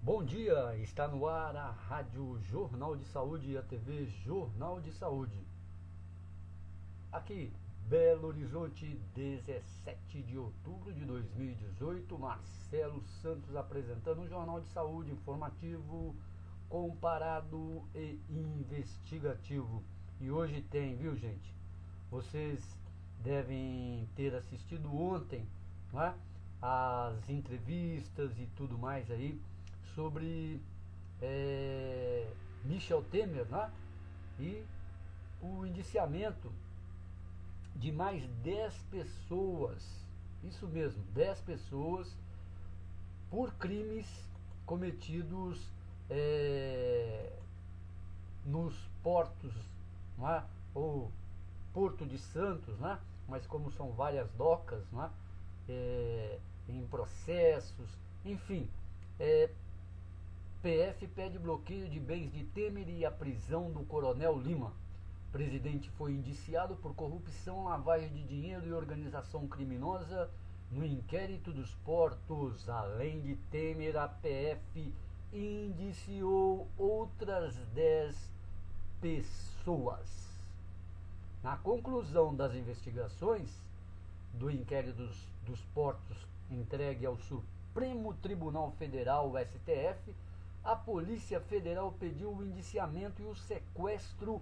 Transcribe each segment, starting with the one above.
Bom dia, está no ar a Rádio Jornal de Saúde e a TV Jornal de Saúde. Aqui, Belo Horizonte, 17 de outubro de 2018, Marcelo Santos apresentando um Jornal de Saúde informativo, comparado e investigativo. E hoje tem, viu gente? Vocês devem ter assistido ontem, não é? As entrevistas e tudo mais aí sobre Michel Temer, né? E o indiciamento de mais 10 pessoas, isso mesmo, 10 pessoas por crimes cometidos nos portos, não é? Ou Porto de Santos, né? Mas como são várias docas, né? Em processos, enfim, PF pede bloqueio de bens de Temer e a prisão do Coronel Lima. O presidente foi indiciado por corrupção, lavagem de dinheiro e organização criminosa no inquérito dos portos. Além de Temer, a PF indiciou outras 10 pessoas. Na conclusão das investigações do inquérito dos portos entregue ao Supremo Tribunal Federal, o STF, a Polícia Federal pediu o indiciamento e o sequestro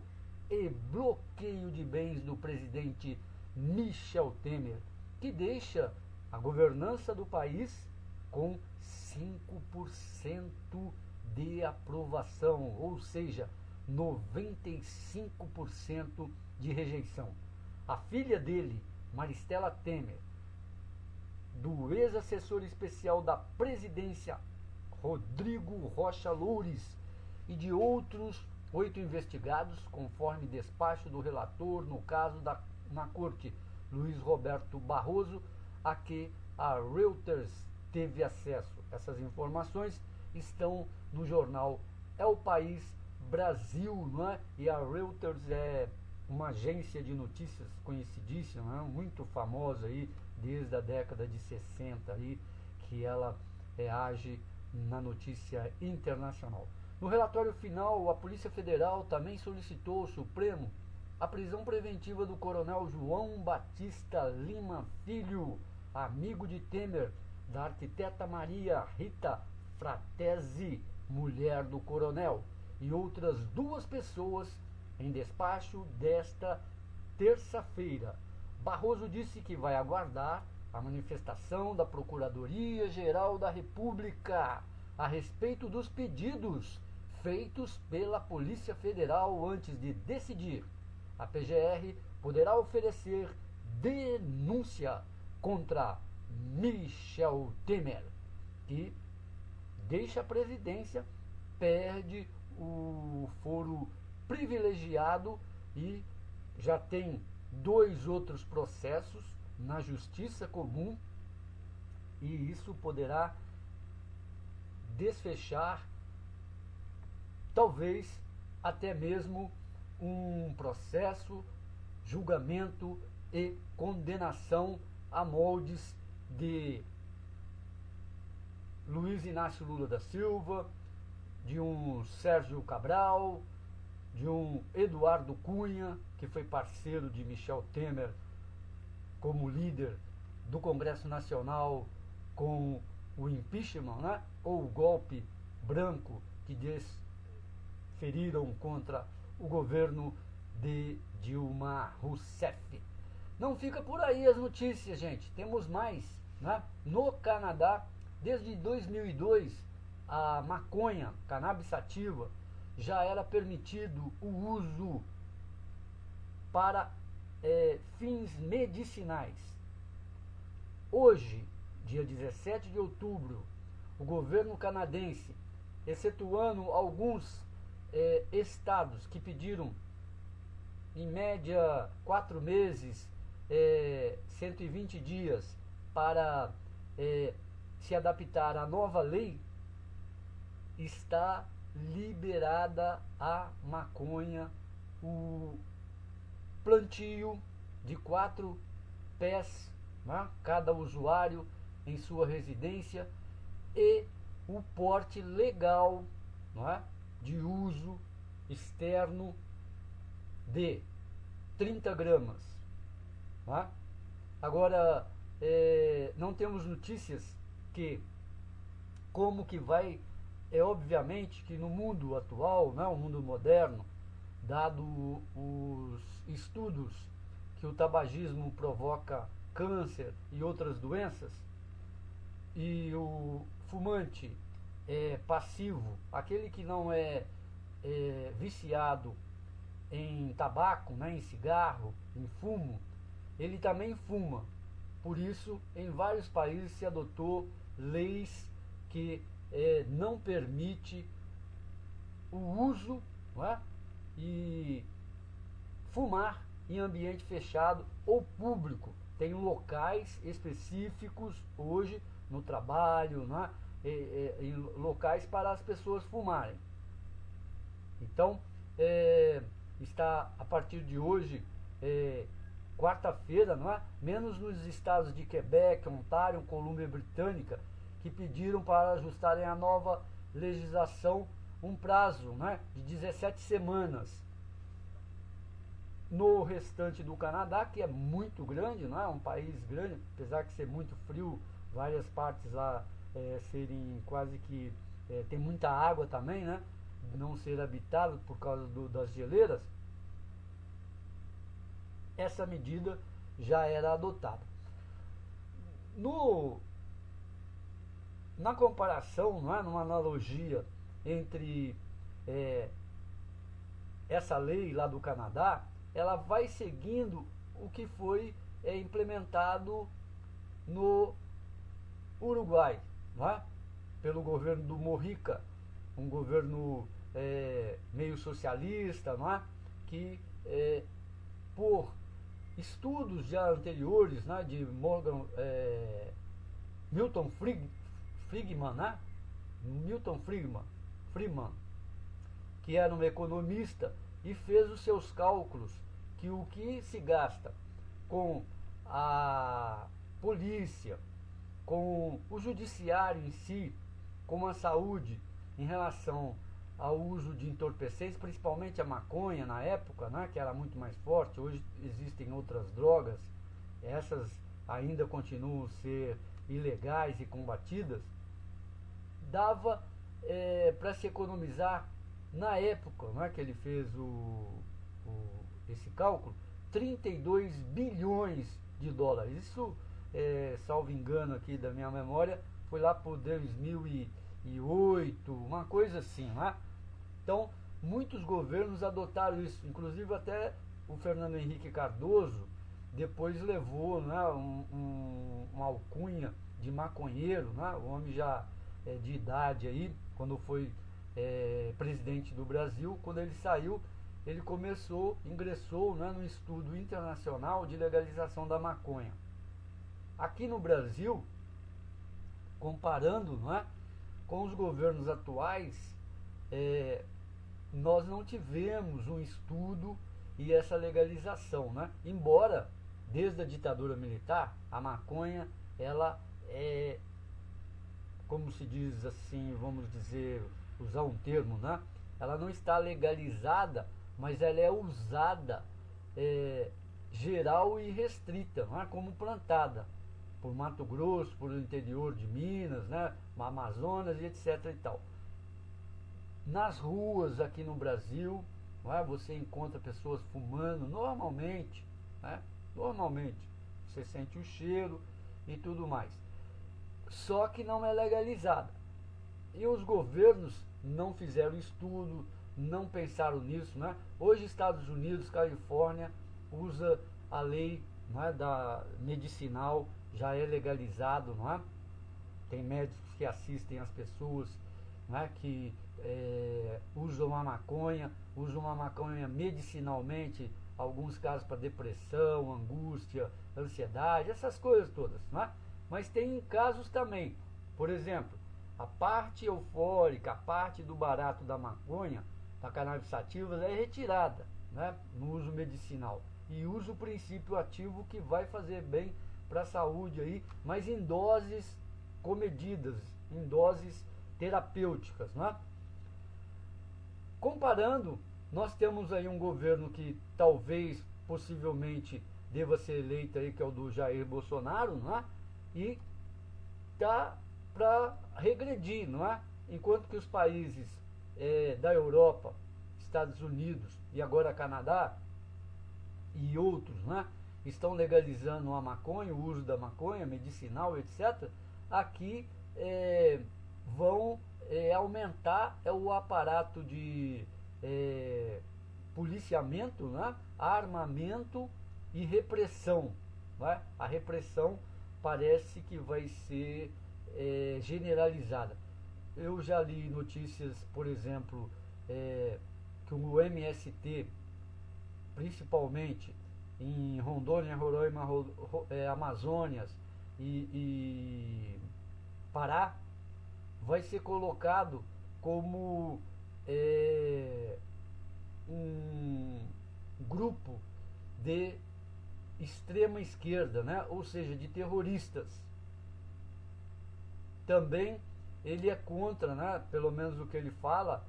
e bloqueio de bens do presidente Michel Temer, que deixa a governança do país com 5% de aprovação, ou seja, 95% de rejeição. A filha dele, Maristela Temer, do ex-assessor especial da presidência, Rodrigo Rocha Loures, e de outros 8 investigados, conforme despacho do relator no caso na corte, Luiz Roberto Barroso, a que a Reuters teve acesso. Essas informações estão no jornal É o País Brasil, não é? E a Reuters é uma agência de notícias conhecidíssima, não é? Muito famosa aí desde a década de 60 aí, que ela age na notícia internacional. No relatório final, a Polícia Federal também solicitou ao Supremo a prisão preventiva do coronel João Batista Lima Filho, amigo de Temer, da arquiteta Maria Rita Fratesi, mulher do coronel, e outras 2 pessoas em despacho desta terça-feira. Barroso disse que vai aguardar a manifestação da Procuradoria-Geral da República a respeito dos pedidos feitos pela Polícia Federal antes de decidir. A PGR poderá oferecer denúncia contra Michel Temer, que deixa a presidência, perde o foro privilegiado e já tem 2 outros processos na justiça comum, e isso poderá desfechar talvez até mesmo um processo, julgamento e condenação a moldes de Luiz Inácio Lula da Silva, de um Sérgio Cabral, de um Eduardo Cunha, que foi parceiro de Michel Temer como líder do Congresso Nacional com o impeachment, né? Ou o golpe branco que desferiram contra o governo de Dilma Rousseff. Não fica por aí as notícias, gente. Temos mais, né? No Canadá, desde 2002, a maconha, cannabis sativa, já era permitido o uso para fins medicinais. Hoje, dia 17 de outubro, o governo canadense, excetuando alguns estados que pediram em média 4 meses, 120 dias para se adaptar à nova lei, está liberada a maconha, o plantio de 4 pés, né, cada usuário em sua residência, e o porte legal, não é, de uso externo de 30 gramas. Não é? Agora, não temos notícias que como que vai, obviamente que no mundo atual, né, o mundo moderno, dado os estudos que o tabagismo provoca câncer e outras doenças, e o fumante passivo, aquele que não é viciado em tabaco, né, em cigarro, em fumo, ele também fuma. Por isso, em vários países se adotou leis que não permite o uso, não é, e fumar em ambiente fechado ou público. Tem locais específicos hoje no trabalho, né, em locais para as pessoas fumarem. Então, está a partir de hoje, quarta-feira, não é? Menos nos estados de Quebec, Ontário, Colômbia Britânica, que pediram para ajustarem a nova legislação um prazo, né, de 17 semanas. No restante do Canadá, que é muito grande, não é? Um país grande, apesar de ser muito frio, várias partes lá serem quase que tem muita água também, né? Não ser habitado por causa das geleiras. Essa medida já era adotada. Na comparação, não é? Numa analogia entre essa lei lá do Canadá, ela vai seguindo o que foi implementado no Uruguai, não é? Pelo governo do Mujica, um governo meio socialista, não é? Que por estudos já anteriores, né, de Milton Friedman, né? Milton Friedman, que era um economista e fez os seus cálculos que o que se gasta com a polícia, com o judiciário em si, com a saúde em relação ao uso de entorpecentes, principalmente a maconha na época, né, que era muito mais forte. Hoje existem outras drogas, essas ainda continuam a ser ilegais e combatidas. Dava para se economizar, na época, né, que ele fez esse cálculo, 32 bilhões de dólares. Isso, salvo engano aqui da minha memória, foi lá por 2008, uma coisa assim, né? Então, muitos governos adotaram isso, inclusive até o Fernando Henrique Cardoso depois levou, né, uma alcunha de maconheiro, né? O homem já de idade aí, quando foi presidente do Brasil. Quando ele saiu, ele ingressou, né, no estudo internacional de legalização da maconha. Aqui no Brasil, comparando, né, com os governos atuais, nós não tivemos um estudo e essa legalização, né? Embora desde a ditadura militar a maconha ela como se diz assim, vamos dizer, usar um termo, né? Ela não está legalizada, mas ela é usada geral e restrita, não é? Como plantada por Mato Grosso, por interior de Minas, né? Amazonas e etc e tal. Nas ruas aqui no Brasil, não é? Você encontra pessoas fumando normalmente, né? Normalmente, você sente o cheiro e tudo mais. Só que não é legalizada. E os governos não fizeram estudo, não pensaram nisso, né? Hoje Estados Unidos, Califórnia, usa a lei, não é, da medicinal, já é legalizado, não é? Tem médicos que assistem as pessoas, não é, que usam a maconha medicinalmente, alguns casos para depressão, angústia, ansiedade, essas coisas todas, não é? Mas tem casos também, por exemplo, a parte eufórica, a parte do barato da maconha, da cannabis sativa, é retirada, né, no uso medicinal, e usa o princípio ativo que vai fazer bem para a saúde aí, mas em doses comedidas, em doses terapêuticas, né? Comparando, nós temos aí um governo que talvez, possivelmente, deva ser eleito aí, que é o do Jair Bolsonaro, né? E tá para regredir, não é? Enquanto que os países da Europa, Estados Unidos e agora Canadá e outros, né, estão legalizando a maconha, o uso da maconha medicinal, etc. Aqui vão aumentar o aparato de policiamento, né, armamento e repressão, né? A repressão parece que vai ser generalizada. Eu já li notícias, por exemplo, que o MST, principalmente em Rondônia, Roraima, Amazônias e Pará, vai ser colocado como um grupo de extrema esquerda, né? Ou seja, de terroristas. Também ele é contra, né? Pelo menos o que ele fala,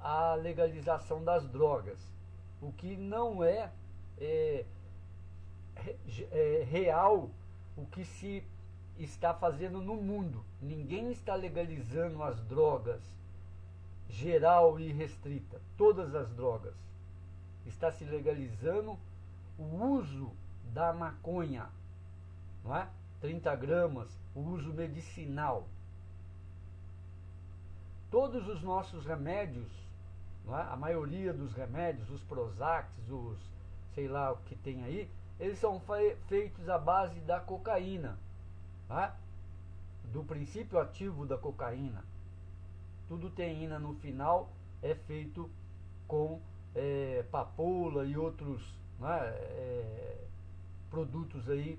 a legalização das drogas, o que não é real o que se está fazendo no mundo. Ninguém está legalizando as drogas geral e restrita, todas as drogas. Está se legalizando o uso da maconha, não é? 30 gramas, o uso medicinal. Todos os nossos remédios, não é? A maioria dos remédios, os Prozacs, os sei lá o que tem aí, eles são feitos à base da cocaína, não é? Do princípio ativo da cocaína. Tudo teína no final é feito com papoula e outros, não é? Produtos aí,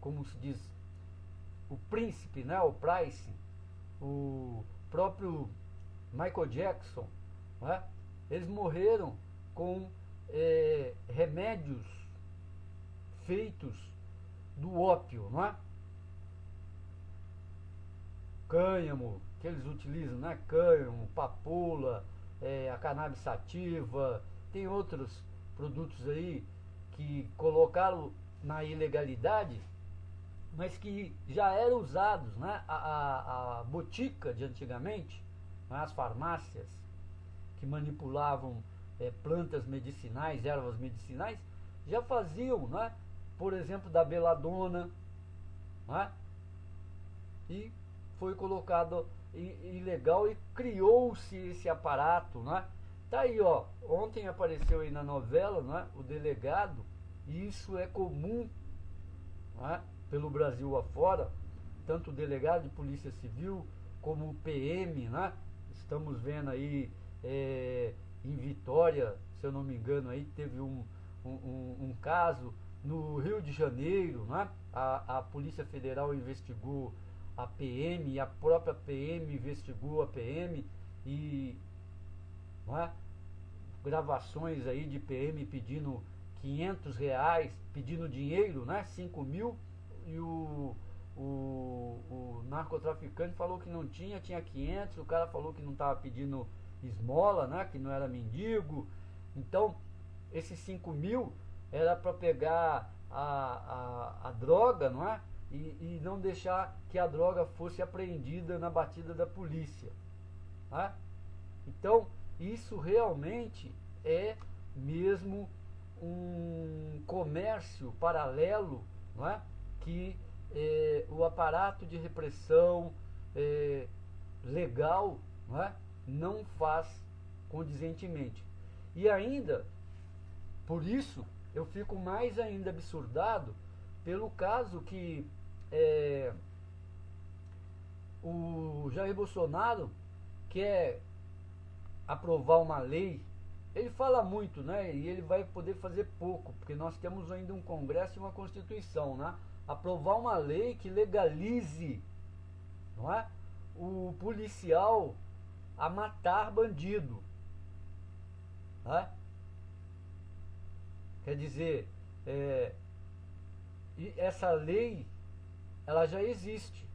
como se diz, o príncipe, né? O Price, o próprio Michael Jackson, não é? Eles morreram com remédios feitos do ópio, não é? Cânhamo, que eles utilizam, né? Cânhamo, papoula, a cannabis sativa, tem outros produtos aí que colocaram na ilegalidade, mas que já eram usados, né? A botica de antigamente, né? As farmácias que manipulavam plantas medicinais, ervas medicinais, já faziam, né? Por exemplo, da beladona, né? E foi colocado ilegal e criou-se esse aparato, né? Tá aí, ó, ontem apareceu aí na novela, né, o delegado, e isso é comum, né, pelo Brasil afora, tanto o delegado de polícia civil como o PM, né? Estamos vendo aí em Vitória, se eu não me engano, aí teve um caso no Rio de Janeiro, né? A Polícia Federal investigou a PM e a própria PM investigou a PM e, não é? Gravações aí de PM pedindo R$500, pedindo dinheiro, né? 5 mil, e o narcotraficante falou que não tinha 500, o cara falou que não estava pedindo esmola, né? Que não era mendigo. Então, esses 5 mil era para pegar a droga, não é? E não deixar que a droga fosse apreendida na batida da polícia, né? Então, isso realmente é mesmo um comércio paralelo, não é? Que o aparato de repressão legal, não é? Não faz condizentemente. E ainda, por isso, eu fico mais ainda absurdado pelo caso que o Jair Bolsonaro quer aprovar uma lei. Ele fala muito, né? E ele vai poder fazer pouco, porque nós temos ainda um Congresso e uma Constituição, né? Aprovar uma lei que legalize, não é? O policial a matar bandido, né? Quer dizer, e essa lei ela já existe,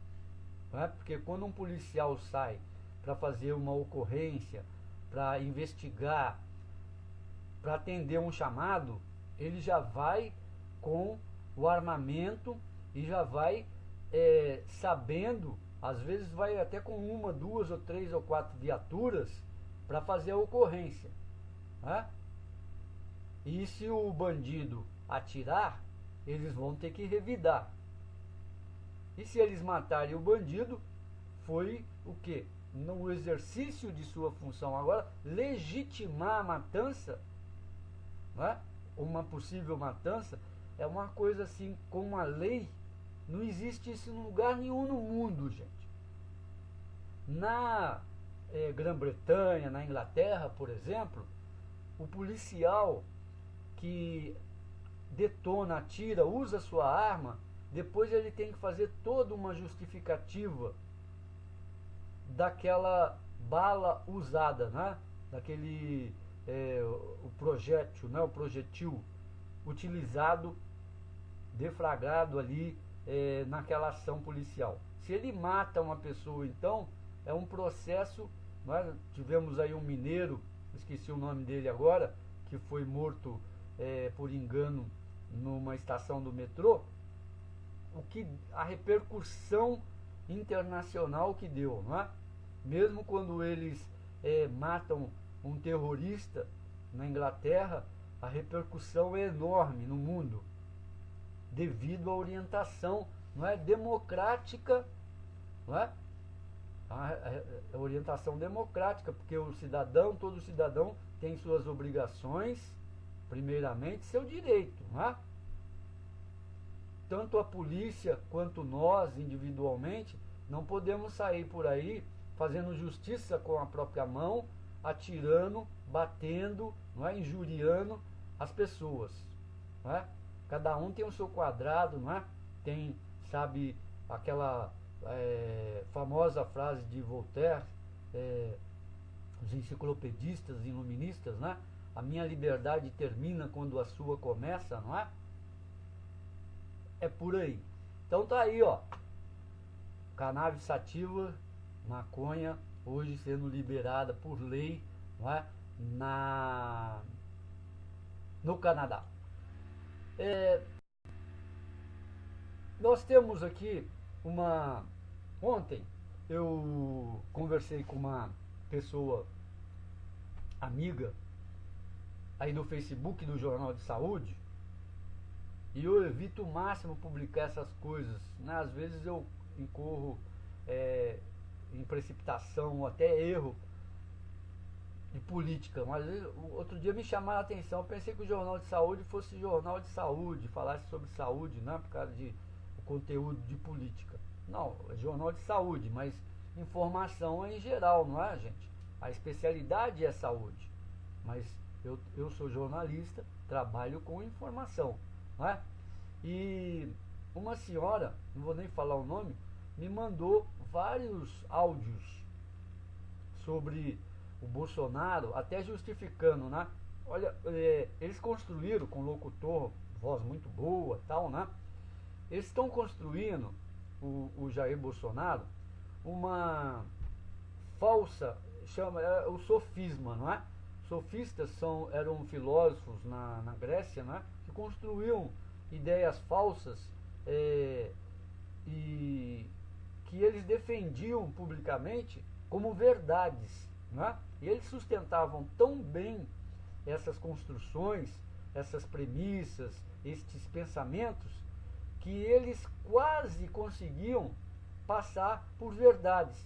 não é? Porque quando um policial sai para fazer uma ocorrência, para investigar, para atender um chamado, ele já vai com o armamento e já vai sabendo, às vezes vai até com uma, duas ou três ou quatro viaturas para fazer a ocorrência, né? E se o bandido atirar, eles vão ter que revidar. E se eles matarem o bandido, foi o quê? No exercício de sua função. Agora, legitimar a matança, né? Uma possível matança, é uma coisa assim, com uma lei, não existe isso em lugar nenhum no mundo, gente. Na Grã-Bretanha, na Inglaterra, por exemplo, o policial que detona, atira, usa sua arma, depois ele tem que fazer toda uma justificativa daquela bala usada, né? Daquele o projétil, né? O projetil utilizado, deflagrado ali naquela ação policial. Se ele mata uma pessoa, então é um processo, né? Tivemos aí um mineiro, esqueci o nome dele agora, que foi morto por engano numa estação do metrô. A repercussão internacional que deu, não é? Mesmo quando eles matam um terrorista na Inglaterra, a repercussão é enorme no mundo, devido à orientação, não é, democrática, não é? A orientação democrática, porque todo cidadão tem suas obrigações, primeiramente seu direito, não é? Tanto a polícia quanto nós individualmente não podemos sair por aí fazendo justiça com a própria mão, atirando, batendo, não é? Injuriando as pessoas, não é? Cada um tem o seu quadrado, não é? Tem, sabe, aquela famosa frase de Voltaire, os enciclopedistas iluministas, né? A minha liberdade termina quando a sua começa, não é? É por aí. Então tá aí, ó. Cannabis sativa, maconha, hoje sendo liberada por lei, não é? No Canadá. Nós temos aqui ontem eu conversei com uma pessoa amiga aí no Facebook do Jornal de Saúde, e eu evito o máximo publicar essas coisas, né? Às vezes eu incorro em precipitação ou até erro de política, mas outro dia me chamaram a atenção, eu pensei que o Jornal de Saúde fosse jornal de saúde, falasse sobre saúde, não é por causa de conteúdo de política. Não, é jornal de saúde, mas informação é em geral, não é, gente? A especialidade é saúde, mas eu sou jornalista, trabalho com informação, não é? E uma senhora, não vou nem falar o nome, me mandou vários áudios sobre o Bolsonaro, até justificando, né? Olha, eles construíram com locutor, voz muito boa, tal, né? Eles estão construindo, o Jair Bolsonaro, uma falsa, chama o sofisma, não é? Sofistas eram filósofos na Grécia, né? Que construíam ideias falsas e que eles defendiam publicamente como verdades, né? E eles sustentavam tão bem essas construções, essas premissas, estes pensamentos, que eles quase conseguiam passar por verdades.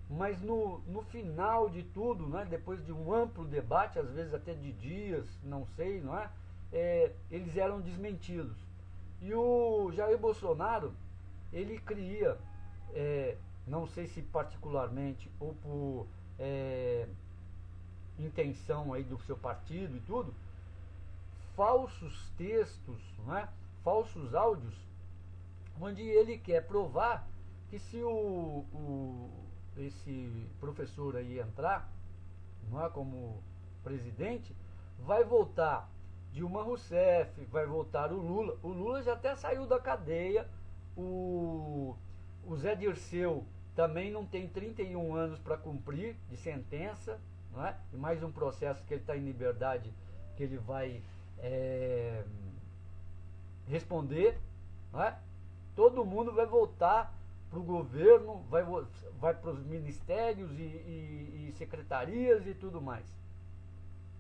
Mas no final de tudo, né, depois de um amplo debate, às vezes até de dias, não sei, não é? Eles eram desmentidos. E o Jair Bolsonaro, ele cria, não sei se particularmente ou por intenção aí do seu partido e tudo, falsos textos, não é? Falsos áudios, onde ele quer provar que se esse professor aí entrar, não é, como presidente, vai voltar Dilma Rousseff, vai voltar o Lula. O Lula já até saiu da cadeia, o O Zé Dirceu também não tem 31 anos para cumprir de sentença, não é? E mais um processo que ele está em liberdade, que ele vai responder, não é? Todo mundo vai voltar para o governo, vai para os ministérios e secretarias e tudo mais.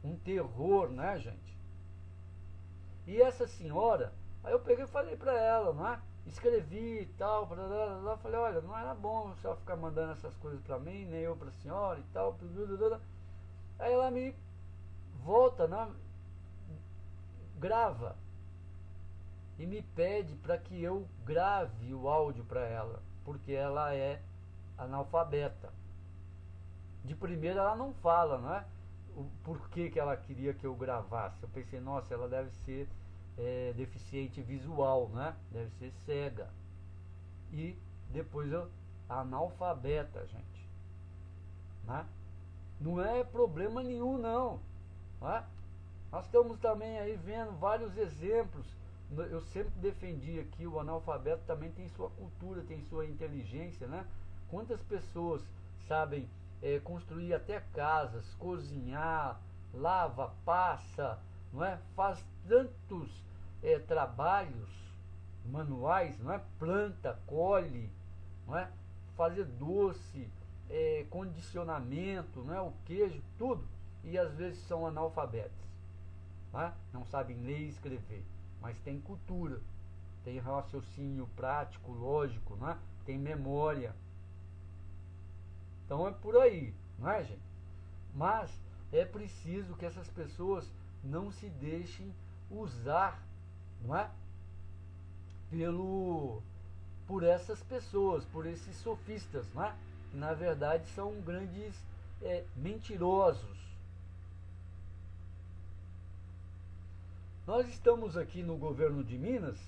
Um terror, né, gente? E essa senhora, aí eu peguei e falei para ela, não é? Escrevi e tal, falei, olha, não era bom só ficar mandando essas coisas para mim, nem eu para a senhora e tal. Aí ela me volta, né? Grava e me pede para que eu grave o áudio para ela, porque ela é analfabeta. De primeira ela não fala, não é? O porquê que ela queria que eu gravasse. Eu pensei, nossa, ela deve ser deficiente visual, né? Deve ser cega. E depois analfabeta, gente, né? Não é problema nenhum, não, né? Nós estamos também aí vendo vários exemplos. Eu sempre defendi aqui, o analfabeto também tem sua cultura, tem sua inteligência, né? Quantas pessoas sabem construir até casas, cozinhar, lava, passa, não é? Faz tantos trabalhos manuais, não é? Planta, colhe, não é? Fazer doce, condicionamento, não é? O queijo, tudo, e às vezes são analfabetos, não é? Não sabem ler e escrever, mas tem cultura, tem raciocínio prático, lógico, não é? Tem memória. Então é por aí, não é, gente? Mas é preciso que essas pessoas não se deixem usar, não é? Por essas pessoas, por esses sofistas, não é? Que na verdade são grandes mentirosos. Nós estamos aqui no governo de Minas,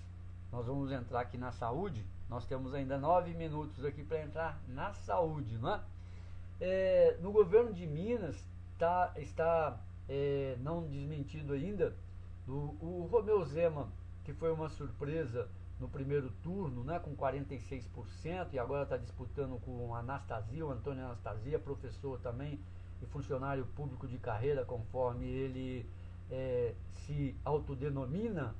nós vamos entrar aqui na saúde, nós temos ainda 9 minutos aqui para entrar na saúde, não é? No governo de Minas está não desmentido ainda, o Romeu Zema, que foi uma surpresa no primeiro turno, né, com 46%, e agora está disputando com Anastasia, o Antônio Anastasia, professor também e funcionário público de carreira, conforme ele se autodenomina,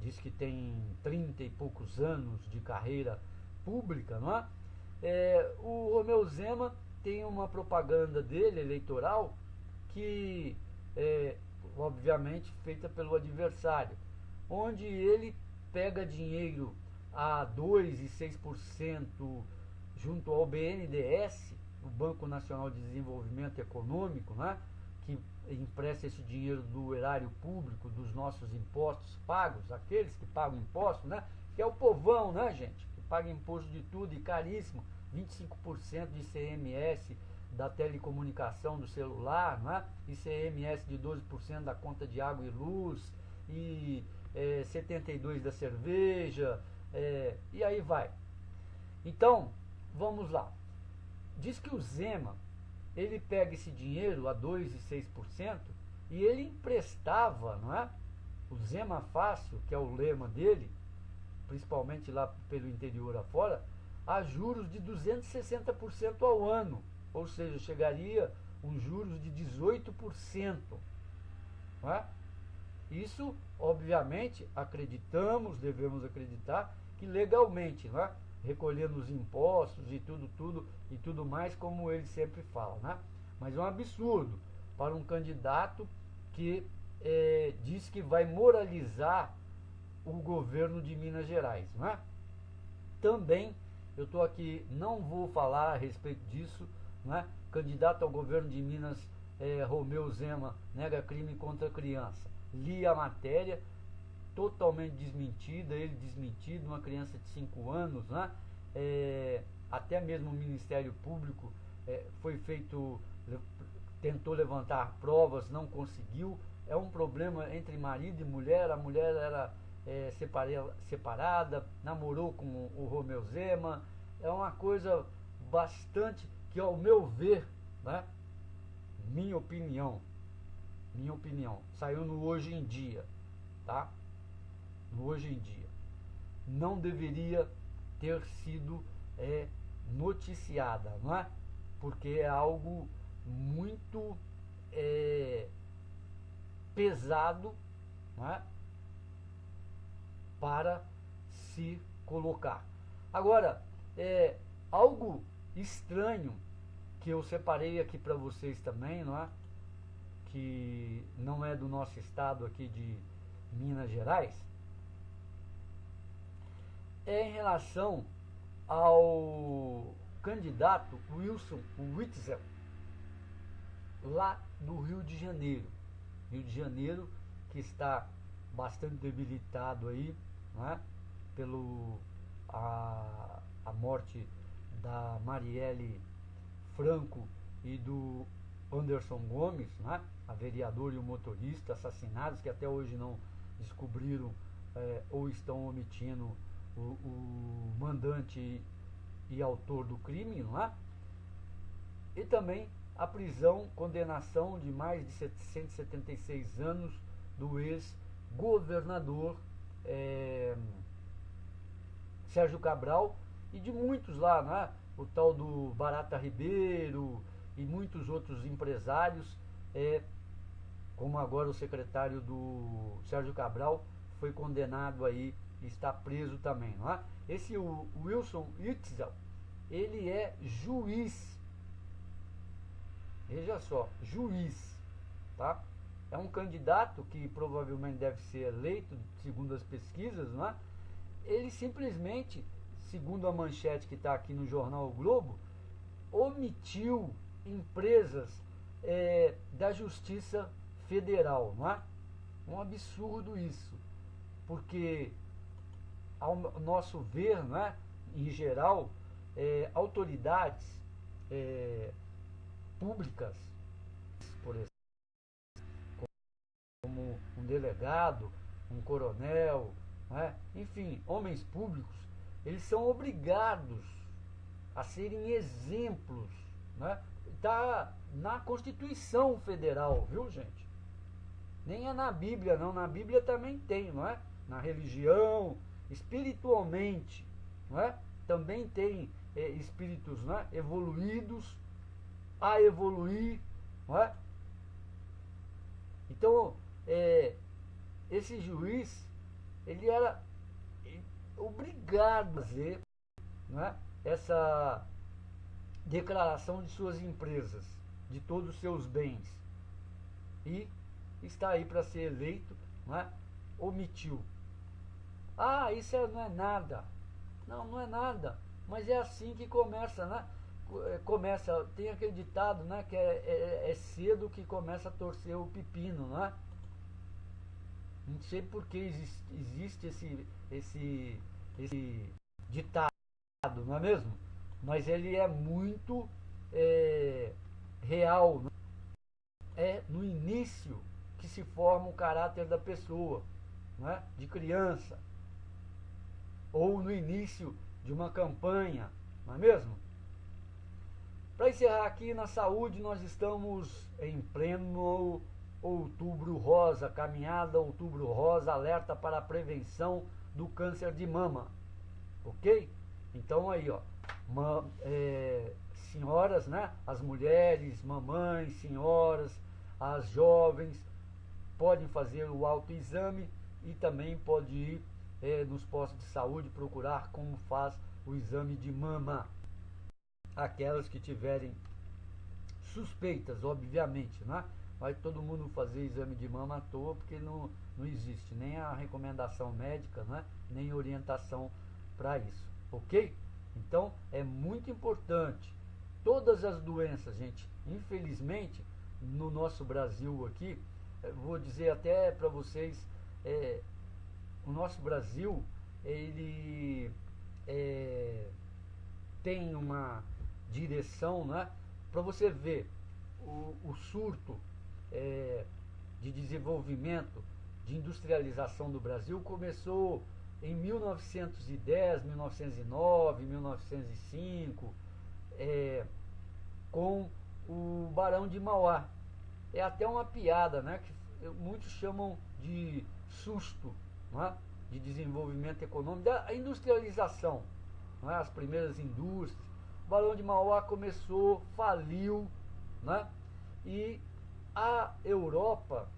diz que tem 30 e poucos anos de carreira pública, não é? O Romeu Zema tem uma propaganda dele, eleitoral, que obviamente feita pelo adversário, onde ele pega dinheiro a 2% e 6% junto ao BNDES, o Banco Nacional de Desenvolvimento Econômico, né, que empresta esse dinheiro do erário público, dos nossos impostos pagos, aqueles que pagam impostos, né, que é o povão, né, gente, que paga imposto de tudo e caríssimo, 25% de ICMS da telecomunicação do celular, né, ICMS de 12% da conta de água e luz, e 72% da cerveja, e aí vai. Então, vamos lá. Diz que o Zema, ele pega esse dinheiro a 2% e 6% e ele emprestava, não é? O Zema Fácil, que é o lema dele, principalmente lá pelo interior afora, a juros de 260% ao ano, ou seja, chegaria uns juros de 18%, não é? Isso, obviamente, devemos acreditar que legalmente, né? Recolhendo os impostos e tudo mais, como ele sempre fala, né? Mas é um absurdo para um candidato que diz que vai moralizar o governo de Minas Gerais, né? Também, eu estou aqui, não vou falar a respeito disso, né? Candidato ao governo de Minas, Romeu Zema, nega crime contra criança. Li a matéria, totalmente desmentida, ele desmentido, uma criança de 5 anos, né? Até mesmo o Ministério Público tentou levantar provas, não conseguiu. É um problema entre marido e mulher, a mulher era separada, namorou com o Romeu Zema, é uma coisa bastante, que ao meu ver, né? Minha opinião, saiu no Hoje em Dia, tá? No Hoje em Dia. Não deveria ter sido noticiada, não é? Porque é algo muito pesado, não é? Para se colocar. Agora, algo estranho que eu separei aqui para vocês também, não é? Que não é do nosso estado aqui de Minas Gerais, é em relação ao candidato Wilson Witzel, lá do Rio de Janeiro. Rio de Janeiro, que está bastante debilitado aí, não é? Pelo a morte da Marielle Franco e do Anderson Gomes, né? A vereadora e o motorista assassinados, que até hoje não descobriram ou estão omitindo o mandante e autor do crime, não é? E também a prisão, condenação de mais de 776 anos do ex-governador Sérgio Cabral e de muitos lá, né? O tal do Barata Ribeiro e muitos outros empresários, como agora o secretário do Sérgio Cabral foi condenado aí e está preso também, não é? Esse Wilson Witzel, ele é juiz, veja só, juiz, tá? É um candidato que provavelmente deve ser eleito, segundo as pesquisas, não é? Ele simplesmente, segundo a manchete que está aqui no jornal o Globo, omitiu empresas da Justiça Federal, não é? Um absurdo isso, porque ao nosso ver, não é? Em geral, autoridades públicas, por exemplo, como um delegado, um coronel, não é? Enfim, homens públicos, eles são obrigados a serem exemplos, né? Está na Constituição Federal, viu, gente? Nem é na Bíblia, não. Na Bíblia também tem, não é? Na religião, espiritualmente, não é? Também tem espíritos, não é? Evoluídos a evoluir, não é? Então, esse juiz, ele era obrigado a fazer, não é? Essa declaração de suas empresas, de todos os seus bens, e está aí para ser eleito, não é? Omitiu. Ah, isso não é nada. Não, não é nada, mas é assim que começa, né? Começa, tem aquele ditado, né, que é cedo que começa a torcer o pepino, né? Não sei por que existe esse ditado, não é mesmo? Mas ele é muito real, né? É no início que se forma o caráter da pessoa, né? De criança, ou no início de uma campanha, não é mesmo? Para encerrar aqui na saúde, nós estamos em pleno Outubro Rosa, caminhada Outubro Rosa, alerta para a prevenção do câncer de mama, ok? Então aí, ó, senhoras, né? As mulheres, mamães, senhoras, as jovens podem fazer o autoexame e também pode ir nos postos de saúde procurar como faz o exame de mama. Aquelas que tiverem suspeitas, obviamente, né? Vai todo mundo fazer exame de mama à toa, porque não existe nem a recomendação médica, né? Nem orientação para isso, ok? Então é muito importante. Todas as doenças, gente, infelizmente, no nosso Brasil aqui, vou dizer até para vocês, o nosso Brasil, ele tem uma direção, né? Para você ver o surto de desenvolvimento, de industrialização do Brasil começou em 1910, 1909, 1905, com o Barão de Mauá. É até uma piada, né? Que muitos chamam de susto, não é? De desenvolvimento econômico, da industrialização. não é? As primeiras indústrias. O Barão de Mauá começou, faliu, né? E a Europa,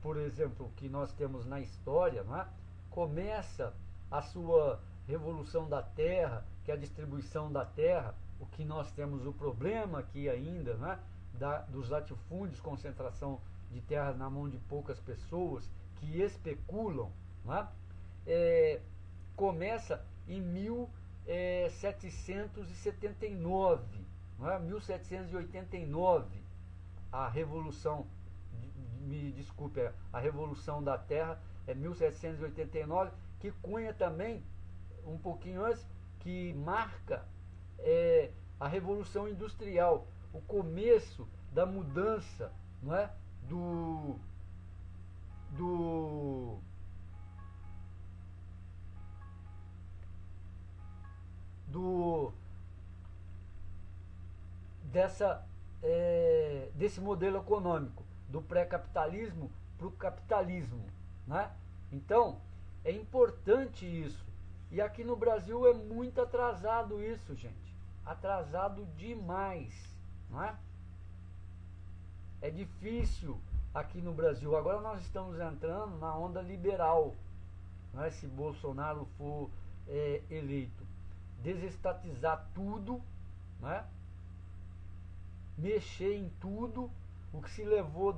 por exemplo, que nós temos na história, né? Começa a sua revolução da terra, que é a distribuição da terra, o que nós temos o problema aqui ainda, né? Dos latifúndios, concentração de terra na mão de poucas pessoas que especulam, né? Começa em 1779, né? 1789, a revolução, me desculpe, a revolução da terra é 1789, que cunha também um pouquinho antes, que marca a revolução industrial, o começo da mudança, não é? Desse modelo econômico, do pré-capitalismo para o capitalismo, né? Então, é importante isso. E aqui no Brasil é muito atrasado isso, gente. Atrasado demais, não é? É difícil aqui no Brasil. Agora nós estamos entrando na onda liberal, não é? Se Bolsonaro for eleito. Desestatizar tudo, né? Mexer em tudo, o que se levou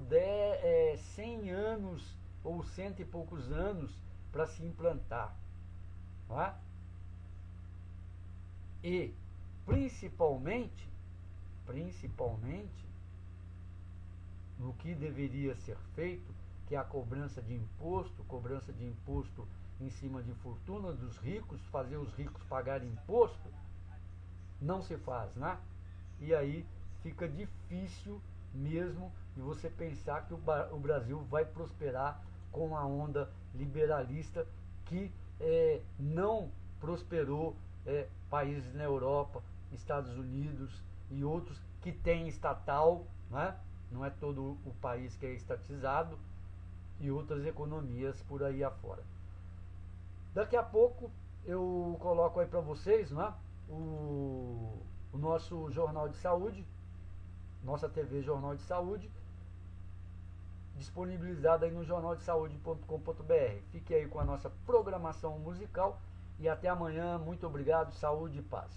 100 anos ou 100 e poucos anos para se implantar, não é? E principalmente no que deveria ser feito, que é a cobrança de imposto em cima de fortuna dos ricos, fazer os ricos pagarem imposto, não se faz, né? E aí fica difícil mesmo de você pensar que o Brasil vai prosperar com a onda liberalista que não prosperou países na Europa, Estados Unidos e outros que têm estatal, né? Não é todo o país que é estatizado, e outras economias por aí afora. Daqui a pouco eu coloco aí para vocês, né, o nosso Jornal de Saúde, nossa TV Jornal de Saúde, disponibilizada aí no jornaldesaude.com.br. Fique aí com a nossa programação musical e até amanhã. Muito obrigado, saúde e paz.